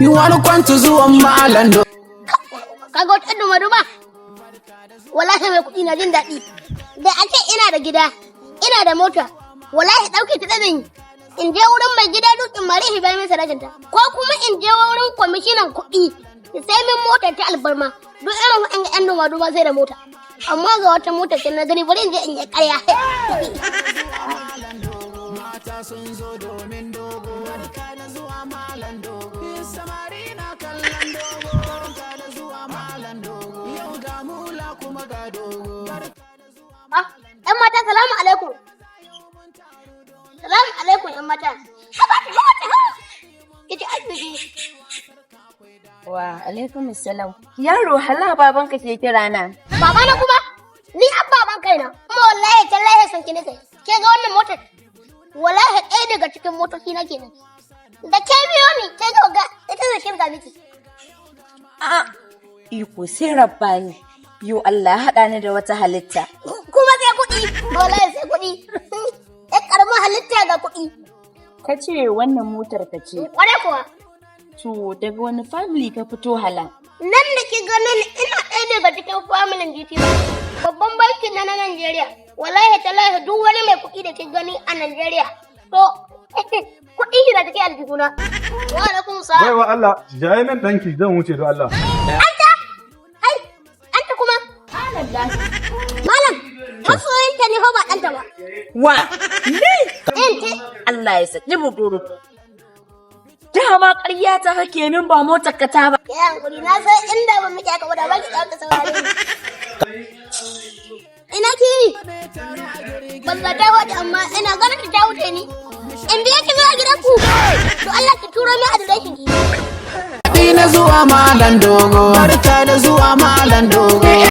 You wanna kwanta zuwan malan do. Kaga wata duba wallahi mai kuɗi na jin daɗi da ake ina da gida ina da mota wallahi ɗauke ta ɗabin in je wurin mai gida dutsen marihi bai min sadakinta ko kuma in je wurin kwamishinan kuɗi sai min mota ta albarma duk irin wa'in ƴan duba sai da mota amma ga wata mota ce na gani bari in je in yi ƙarya Mata sun zo domin dogo, barka da zuwa malan dogo. Samari na kallon dogo, barka da zuwa malan dogo. Yau ga mula kuma ga dogo. ƴan mata salamu alaikum. Salamu alaikum ƴan mata. Kici arziki. Wa alaikum salam. Yaro hala babanka ke kira na. Baba na kuma? Ni an baban kaina. Kuma wallahi tallahi san ki nake. Ke ga wannan motar? Wallahi ɗaya daga cikin motoci na kenan. Da ke biyo ni, ke ga ita da shirga miki. A'a, iko sai rabbani. Yo Allah haɗa ni da wata halitta. Kuma sai kuɗi. Wallahi sai kuɗi. Ɗan ƙaramin halitta ga kuɗi. Ka ce wannan motar ka ce. Ƙwarai kuwa. To daga wani family ka fito hala? Nan da ki ganin ina ɗaya daga cikin familin GT babban bankin na Najeriya. Wallahi tallahi duk wani mai kuɗi da ki gani a Najeriya. To kuɗi shi da take aljihuna. Wa alaikum salam. Baiwa Allah, jaye nan danki zan wuce don Allah. Anta kuma? Malam, masoyinta ne fa ba ɗanta ba. Wa? Ni? Ente. Allah ya saki buduru. Dama ƙarya ta kake min ba motar ka ta ba. Ya hankuri na san inda ban miki aka wada ba ki ɗauka saurare ni. Ina kiri. Ban za ta wata amma ina ganin ta wuce ni. In biya ki zuwa gidanku. To Allah ki turo min adireshin ki. Na zuwa malan dogo, barka da zuwa malan dogo.